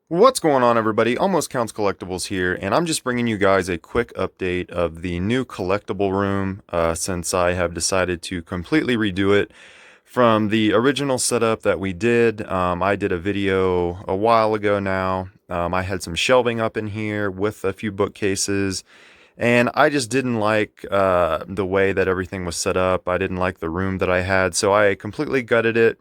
What's going on, everybody? Almost Counts Collectibles here, and I'm just bringing you guys a quick update of the new Collectible Room since I have decided to completely redo it from the original setup that we did. I did a video a while ago now. I had some shelving up in here with a few bookcases, and I just didn't like the way that everything was set up. I didn't like the room that I had, so I completely gutted it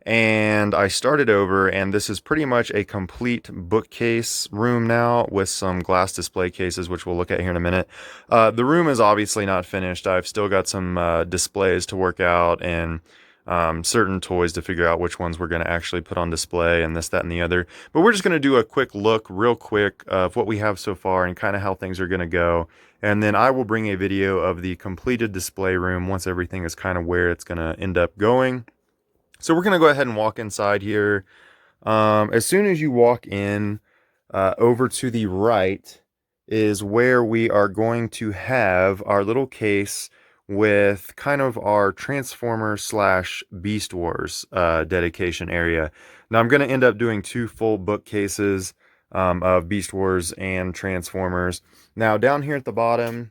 and I started over, and this is pretty much a complete bookcase room now with some glass display cases, which we'll look at here in a minute. The room is obviously not finished. I've still got some displays to work out and certain toys to figure out which ones we're going to actually put on display and this, that, and the other. But we're just going to do a quick look real quick of what we have so far and kind of how things are going to go. And then I will bring a video of the completed display room once everything is kind of where it's going to end up going. So we're going to go ahead and walk inside here. As soon as you walk in, over to the right is where we are going to have our little case with kind of our Transformer slash Beast Wars dedication area. Now I'm going to end up doing two full bookcases of Beast Wars and Transformers. Now down here at the bottom,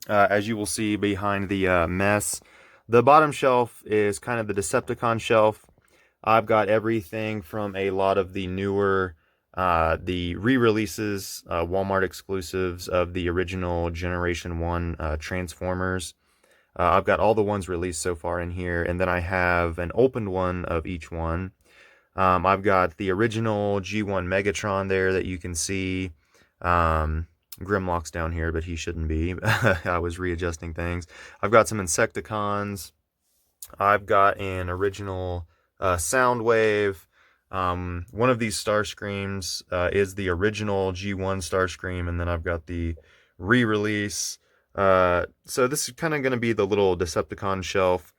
as you will see behind the mess, the bottom shelf is kind of the Decepticon shelf. I've got everything from a lot of the newer, the re-releases, Walmart exclusives of the original Generation 1 Transformers. I've got all the ones released so far in here, and then I have an opened one of each one. I've got the original G1 Megatron there that you can see. Grimlock's down here, but he shouldn't be. I was readjusting things. I've got some Insecticons. I've got an original Soundwave. One of these Starscreams is the original G1 Starscream, and then I've got the re-release. So this is kind of going to be the little Decepticon shelf.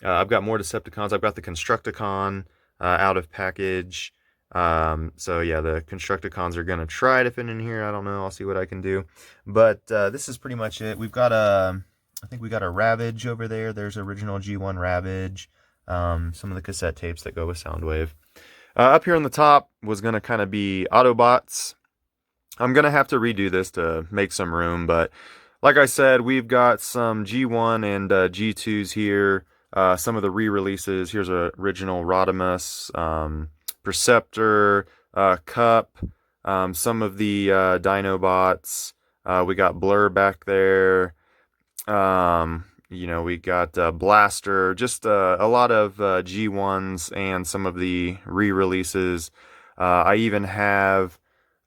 I've got more Decepticons. I've got the Constructicon out of package. So yeah, the Constructicons are gonna try to fit in here. I don't know. I'll see what I can do. But this is pretty much it. We've got I think we got a Ravage over there. There's original G1 Ravage. Some of the cassette tapes that go with Soundwave. Up here on the top was gonna kind of be Autobots. I'm gonna have to redo this to make some room, but like I said, we've got some G1 and G2s here. Some of the re-releases. Here's a original Rodimus. Perceptor, Cup, some of the Dinobots. We got Blur back there. We got Blaster. Just a lot of G1s and some of the re-releases. I even have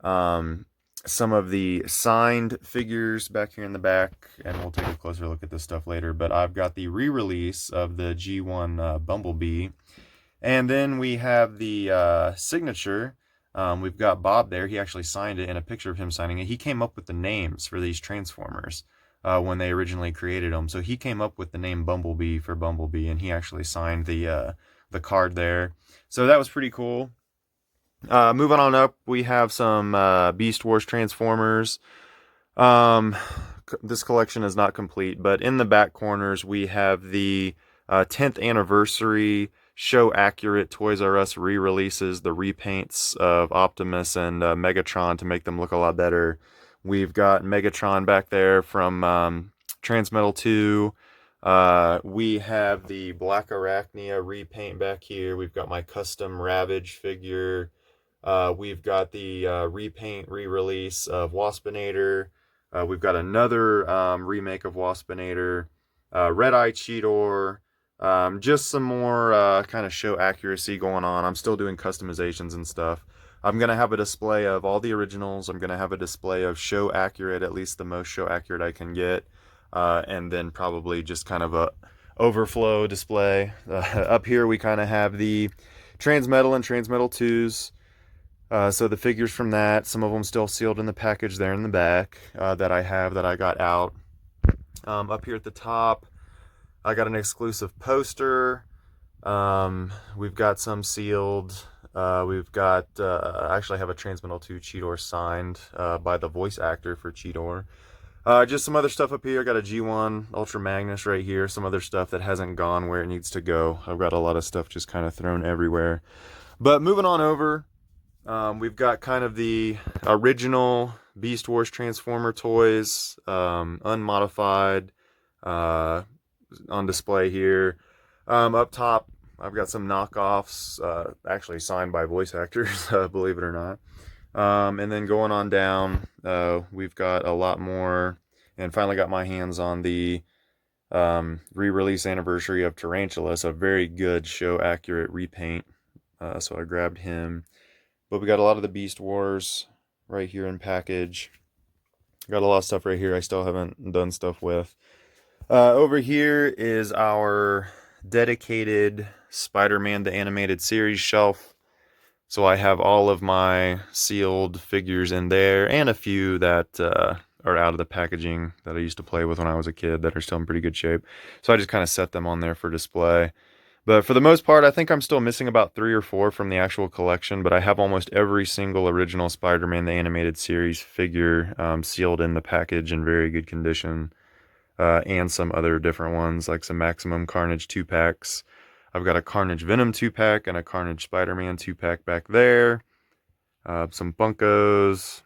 some of the signed figures back here in the back, and we'll take a closer look at this stuff later. But I've got the re-release of the G1 Bumblebee. And then we have the signature. We've got Bob there. He actually signed it, and a picture of him signing it. He came up with the names for these Transformers when they originally created them. So he came up with the name Bumblebee for Bumblebee, and he actually signed the card there. So that was pretty cool. Moving on up, we have some Beast Wars Transformers. This collection is not complete, but in the back corners, we have the 10th anniversary show accurate Toys R Us re-releases, the repaints of Optimus and Megatron to make them look a lot better. We've got Megatron back there from Transmetal 2. We have the Black Arachnia repaint back here. We've got my custom Ravage figure. We've got the repaint re-release of Waspinator. We've got another remake of Waspinator. Red Eye Cheetor. Just some more kind of show accuracy going on. I'm still doing customizations and stuff. I'm going to have a display of all the originals. I'm going to have a display of show accurate, at least the most show accurate I can get. And then probably just kind of a overflow display. Up here we kind of have the Transmetal and Transmetal 2s. So the figures from that, some of them still sealed in the package there in the back that I got out. Up here at the top, I got an exclusive poster. We've got some sealed. We've got, I actually have a Transmetal 2 Cheetor signed by the voice actor for Cheetor. Just some other stuff up here. I got a G1 Ultra Magnus right here. Some other stuff that hasn't gone where it needs to go. I've got a lot of stuff just kind of thrown everywhere. But moving on over, We've got kind of the original Beast Wars Transformer toys, unmodified, on display here. Up top, I've got some knockoffs, actually signed by voice actors, believe it or not. And then going on down, we've got a lot more, and finally got my hands on the re-release anniversary of Tarantulas, a very good show accurate repaint. So I grabbed him. But we got a lot of the Beast Wars right here in package. Got a lot of stuff right here I still haven't done stuff with. Over here is our dedicated Spider-Man the Animated Series shelf. So I have all of my sealed figures in there, and a few that are out of the packaging that I used to play with when I was a kid that are still in pretty good shape. So I just kind of set them on there for display. But for the most part, I think I'm still missing about 3 or 4 from the actual collection, but I have almost every single original Spider-Man the Animated Series figure sealed in the package in very good condition, and some other different ones, like some Maximum Carnage 2-packs. I've got a Carnage Venom 2-pack and a Carnage Spider-Man 2-pack back there. Some Funkos.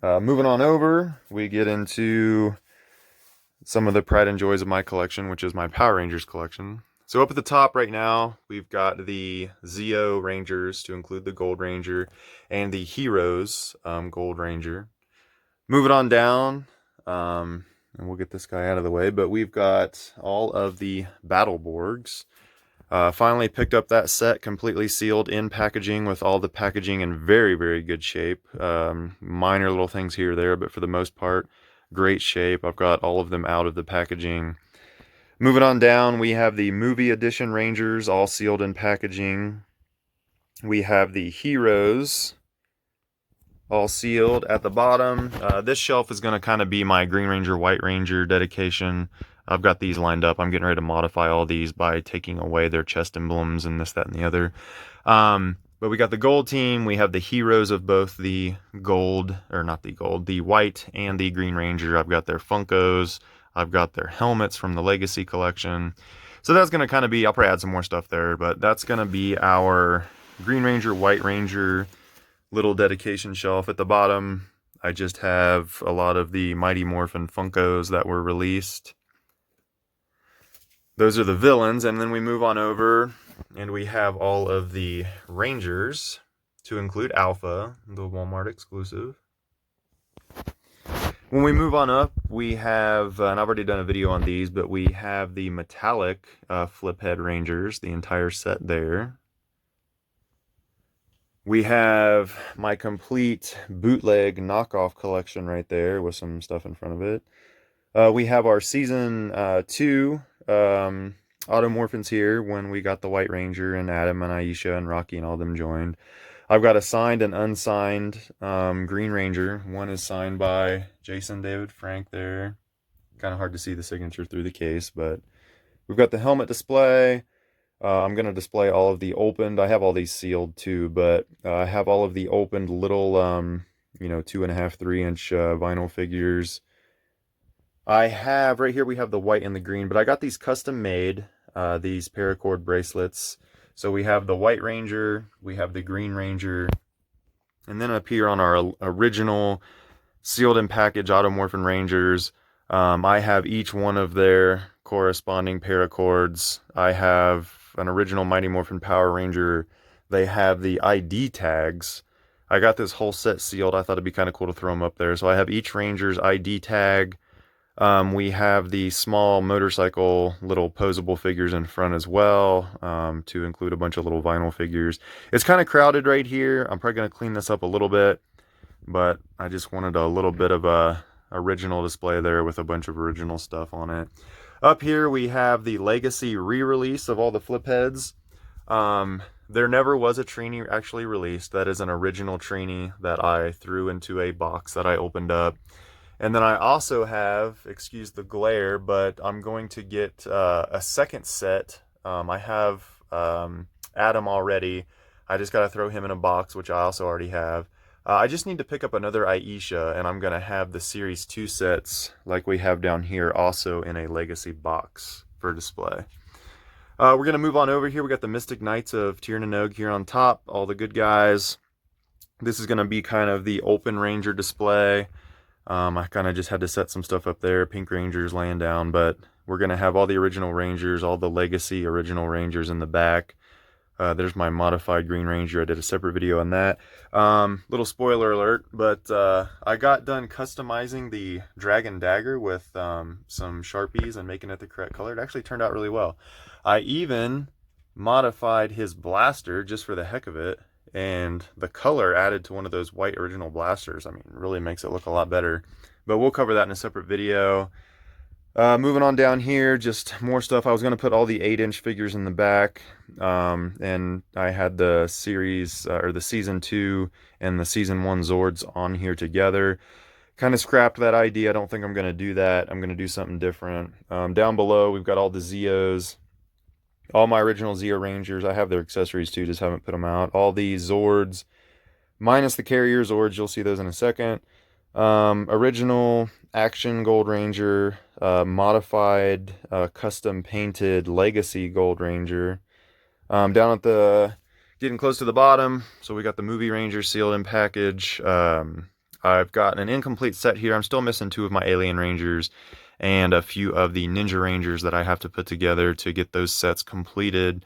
Moving on over, we get into some of the pride and joys of my collection, which is my Power Rangers collection. So up at the top right now, we've got the Zeo Rangers, to include the Gold Ranger, and the Heroes Gold Ranger. Moving on down, and we'll get this guy out of the way, but we've got all of the Battleborgs. Finally picked up that set completely sealed in packaging, with all the packaging in very, very good shape. Minor little things here or there, but for the most part, great shape. I've got all of them out of the packaging. Moving on down, we have the movie edition Rangers, all sealed in packaging. We have the Heroes, all sealed at the bottom. This shelf is going to kind of be my Green Ranger, White Ranger dedication. I've got these lined up. I'm getting ready to modify all these by taking away their chest emblems and this, that, and the other. But we got the gold team. We have the heroes of both the gold, or not the gold, the white and the Green Ranger. I've got their Funkos. I've got their helmets from the Legacy collection. So that's going to kind of be, I'll probably add some more stuff there, but that's going to be our Green Ranger, White Ranger little dedication shelf. At the bottom, I just have a lot of the Mighty Morphin Funkos that were released. Those are the villains, and then we move on over, and we have all of the Rangers, to include Alpha, the Walmart exclusive. When we move on up, we have, and I've already done a video on these, but we have the metallic flip head Rangers, the entire set there. We have my complete bootleg knockoff collection right there with some stuff in front of it. We have our Season 2 Automorphins here, when we got the White Ranger and Adam and Aisha and Rocky and all them joined. I've got a signed and unsigned Green Ranger. One is signed by Jason David Frank there. Kind of hard to see the signature through the case, but we've got the helmet display. I'm going to display all of the opened. I have all these sealed too, but I have all of the opened little, 2.5, 3-inch vinyl figures. I have, right here we have the white and the green, but I got these custom made, these paracord bracelets. So we have the White Ranger, we have the Green Ranger, and then up here on our original sealed and packaged Automorphin Rangers, I have each one of their corresponding paracords. I have an original Mighty Morphin Power Ranger. They have the ID tags. I got this whole set sealed. I thought it'd be kind of cool to throw them up there. So I have each Ranger's ID tag. We have the small motorcycle little posable figures in front as well, to include a bunch of little vinyl figures. It's kind of crowded right here. I'm probably going to clean this up a little bit, but I just wanted a little bit of a original display there with a bunch of original stuff on it. Up here we have the Legacy re-release of all the flip heads. There never was a Trini actually released. That is an original Trini that I threw into a box that I opened up. And then I also have, excuse the glare, but I'm going to get a second set. I have Adam already. I just got to throw him in a box, which I also already have. I just need to pick up another Aisha, and I'm going to have the Series 2 sets, like we have down here, also in a Legacy box for display. We're going to move on over here. We got the Mystic Knights of Tir na Nog here on top, all the good guys. This is going to be kind of the open Ranger display. I kind of just had to set some stuff up there. Pink Rangers laying down, but we're going to have all the original Rangers, all the legacy original Rangers in the back. There's my modified Green Ranger. I did a separate video on that. Little spoiler alert, but I got done customizing the Dragon Dagger with some Sharpies and making it the correct color. It actually turned out really well. I even modified his blaster just for the heck of it, and the color added to one of those white original blasters. I mean, it really makes it look a lot better. But we'll cover that in a separate video. Moving on down here, just more stuff. I was going to put all the 8-inch figures in the back, and I had the series, or the season 2 and the season 1 Zords on here together. Kind of scrapped that idea. I don't think I'm going to do that. I'm going to do something different. Down below, we've got all the Zeos, all my original Zeo Rangers. I have their accessories too, just haven't put them out. All the Zords, minus the carrier Zords. You'll see those in a second. Original Action Gold Ranger, modified, custom painted Legacy Gold Ranger. Down at the, getting close to the bottom, so we got the Movie Ranger sealed in package. I've got an incomplete set here. I'm still missing 2 of my Alien Rangers and a few of the Ninja Rangers that I have to put together to get those sets completed.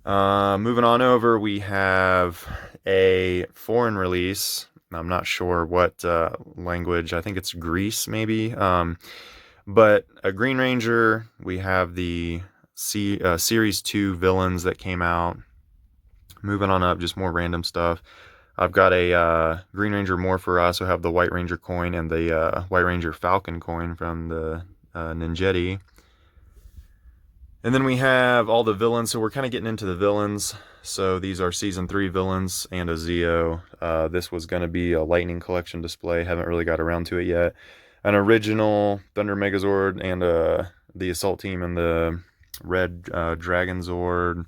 Moving on over, we have a foreign release. I'm not sure what language. I think it's Greece, maybe. But a Green Ranger. We have the Series 2 villains that came out. Moving on up, just more random stuff. I've got a Green Ranger Morpher. I also have the White Ranger coin and the White Ranger Falcon coin from the Ninjetti. And then we have all the villains, so we're kind of getting into the villains. So these are Season 3 villains and a Zeo. This was going to be a Lightning Collection display. Haven't really got around to it yet. An original Thunder Megazord and the Assault Team and the Red Dragon Zord.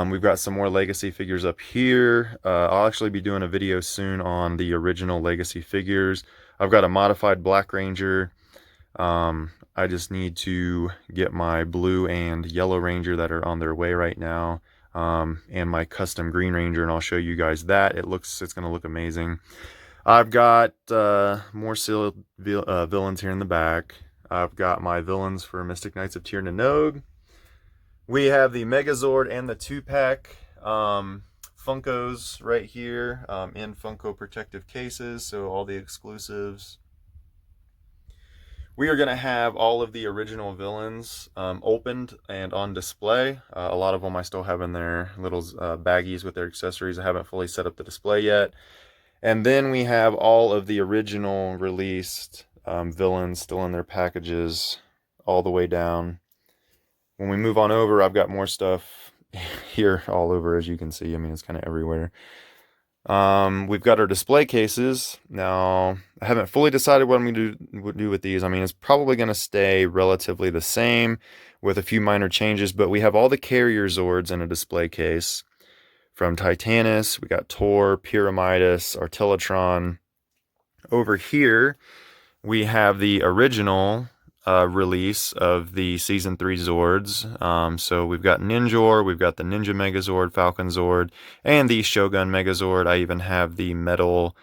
We've got some more Legacy figures up here. I'll actually be doing a video soon on the original Legacy figures. I've got a modified Black Ranger. I just need to get my Blue and Yellow Ranger that are on their way right now, and my custom Green Ranger, and I'll show you guys that. It's going to look amazing. I've got more sealed villains here in the back. I've got my villains for Mystic Knights of Tir na Nog. We have the Megazord and the 2-pack Funkos right here in Funko protective cases, so all the exclusives. We are going to have all of the original villains opened and on display. A lot of them I still have in their little baggies with their accessories. I haven't fully set up the display yet. And then we have all of the original released villains still in their packages all the way down. When we move on over, I've got more stuff here all over, as you can see. I mean, it's kind of everywhere. We've got our display cases. Now, I haven't fully decided what I'm going to do with these. I mean, it's probably going to stay relatively the same with a few minor changes, but we have all the carrier Zords in a display case. From Titanus, we got Tor, Pyramidus, Artillatron. Over here, we have the original release of the Season 3 Zords. So we've got Ninjor, we've got the Ninja Megazord, Falcon Zord, and the Shogun Megazord. I even have the metal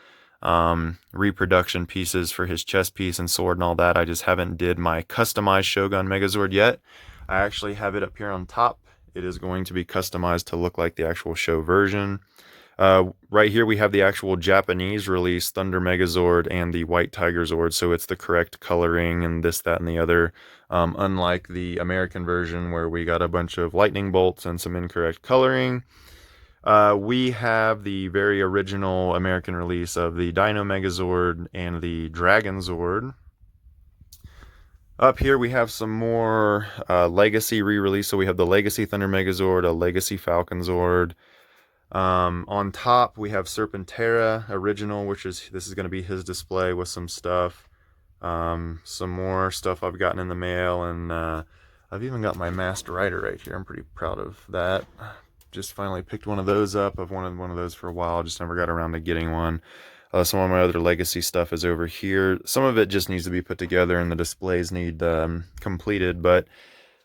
reproduction pieces for his chest piece and sword and all that. I just haven't did my customized Shogun Megazord yet. I actually have it up here on top. It is going to be customized to look like the actual show version. Right here we have the actual Japanese release Thunder Megazord and the White Tiger Zord, so it's the correct coloring and this, that, and the other, unlike the American version where we got a bunch of lightning bolts and some incorrect coloring. We have the very original American release of the Dino Megazord and the Dragon Zord. Up here we have some more Legacy re-release, so we have the Legacy Thunder Megazord, a Legacy Falcon Zord. On top we have Serpentera original, this is going to be his display with some stuff. Some more stuff I've gotten in the mail, and I've even got my Masked Rider right here. I'm pretty proud of that. Just finally picked one of those up. I've wanted one of those for a while, just never got around to getting one. Some of my other Legacy stuff is over here. Some of it just needs to be put together and the displays need completed, but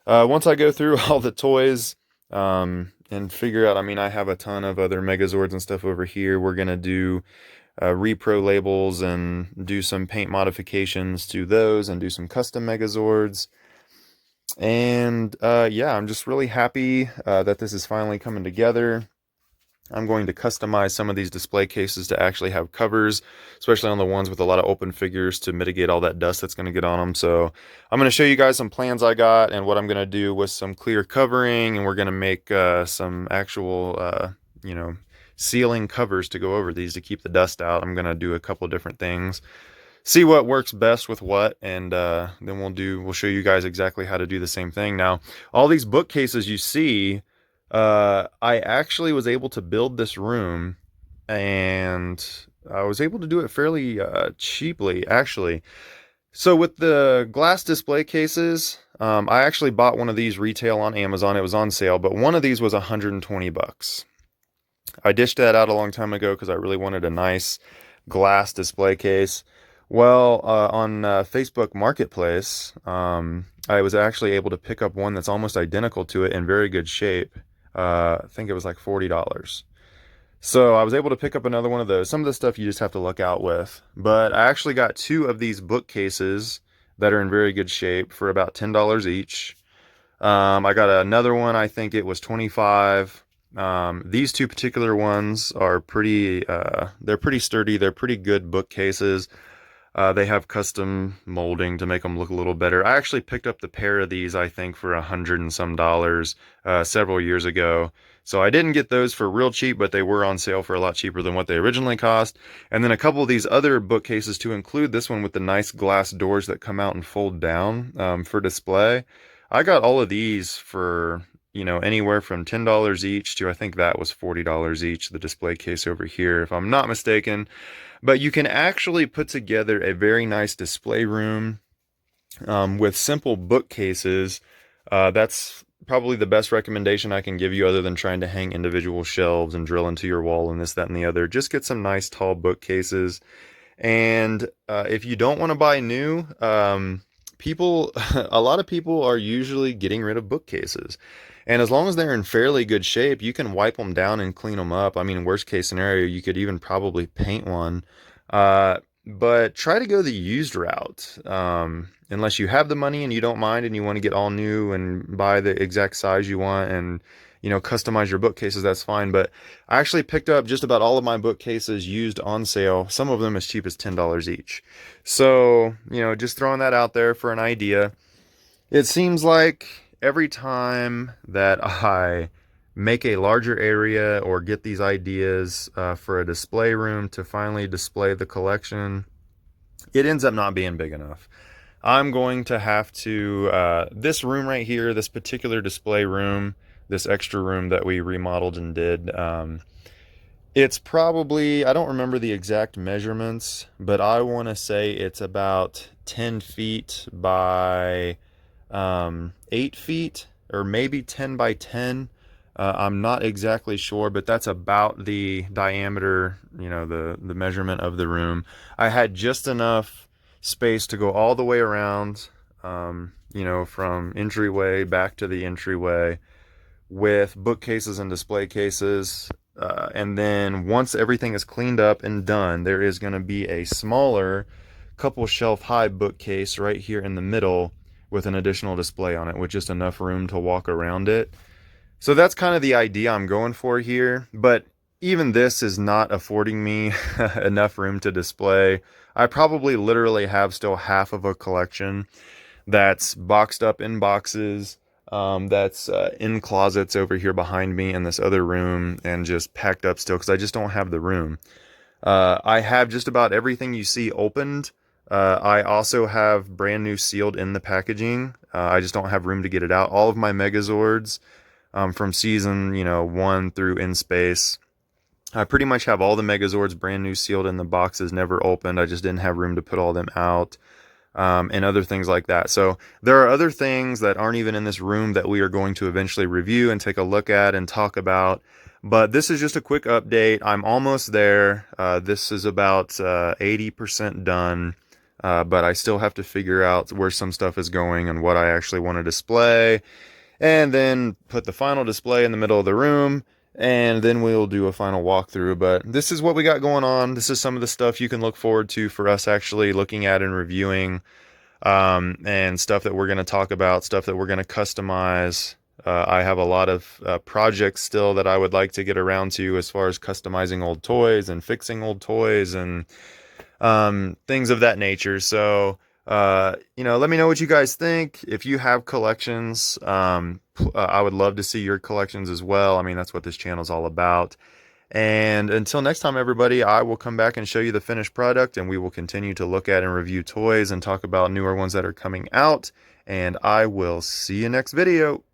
once I go through all the toys, and figure out. I mean, I have a ton of other Megazords and stuff over here. We're gonna do repro labels and do some paint modifications to those and do some custom Megazords. And yeah, I'm just really happy that this is finally coming together. I'm going to customize some of these display cases to actually have covers, especially on the ones with a lot of open figures, to mitigate all that dust that's going to get on them. So I'm going to show you guys some plans I got and what I'm going to do with some clear covering, and we're going to make some actual, you know, ceiling covers to go over these to keep the dust out. I'm going to do a couple different things, see what works best with what, and then we'll show you guys exactly how to do the same thing. Now, all these bookcases you see, I actually was able to build this room, and I was able to do it fairly cheaply, actually. So with the glass display cases, I actually bought one of these retail on Amazon. It was on sale, but one of these was 120 bucks. I dished that out a long time ago because I really wanted a nice glass display case. Well, on Facebook Marketplace, I was actually able to pick up one that's almost identical to it in very good shape. I think it was like $40. So I was able to pick up another one of those. Some of the stuff you just have to look out with. But I actually got two of these bookcases that are in very good shape for about $10 each. I got another one, I think it was 25. These two particular ones are they're pretty sturdy. They're pretty good bookcases. They have custom molding to make them look a little better. I actually picked up the pair of these, I think, for $100 and some several years ago. So I didn't get those for real cheap, but they were on sale for a lot cheaper than what they originally cost. And then a couple of these other bookcases to include this one with the nice glass doors that come out and fold down for display. I got all of these for, you know, anywhere from $10 each to, I think that was $40 each, the display case over here, if I'm not mistaken. But you can actually put together a very nice display room with simple bookcases. That's probably the best recommendation I can give you, other than trying to hang individual shelves and drill into your wall and this, that, and the other. Just get some nice tall bookcases. And if you don't want to buy new, a lot of people are usually getting rid of bookcases. And as long as they're in fairly good shape, you can wipe them down and clean them up. I mean, worst case scenario, you could even probably paint one. But try to go the used route. Unless you have the money and you don't mind and you want to get all new and buy the exact size you want and, you know, customize your bookcases, that's fine. But I actually picked up just about all of my bookcases used on sale, some of them as cheap as $10 each. So, you know, just throwing that out there for an idea. It seems like every time that I make a larger area or get these ideas for a display room to finally display the collection, it ends up not being big enough. I'm going to have to, this room right here, this particular display room, this extra room that we remodeled and did, it's probably, I don't remember the exact measurements, but I want to say it's about 10 feet by 8 feet, or maybe 10 by 10. I'm not exactly sure, but that's about the diameter, you know, the measurement of the room. I had just enough space to go all the way around, you know, from entryway back to the entryway with bookcases and display cases. And then once everything is cleaned up and done, there is going to be a smaller couple shelf high bookcase right here in the middle with an additional display on it with just enough room to walk around it. So that's kind of the idea I'm going for here, but even this is not affording me enough room to display. I probably literally have still half of a collection that's boxed up in boxes, that's in closets over here behind me in this other room, and just packed up still because I just don't have the room. I have just about everything you see opened. I also have brand new sealed in the packaging. I just don't have room to get it out. All of my Megazords from season, you know, 1 through In Space, I pretty much have all the Megazords brand new sealed in the boxes, never opened. I just didn't have room to put all them out. And other things like that. So there are other things that aren't even in this room that we are going to eventually review and take a look at and talk about. But this is just a quick update. I'm almost there. This is about 80% done. But I still have to figure out where some stuff is going and what I actually want to display. and then put the final display in the middle of the room, and then we'll do a final walkthrough. But this is what we got going on. This is some of the stuff you can look forward to for us actually looking at and reviewing, and stuff that we're going to talk about, stuff that we're going to customize. I have a lot of projects still that I would like to get around to as far as customizing old toys and fixing old toys and things of that nature. So, let me know what you guys think. If you have collections, I would love to see your collections as well. I mean, that's what this channel is all about. And until next time, everybody, I will come back and show you the finished product, and we will continue to look at and review toys and talk about newer ones that are coming out. And I will see you next video.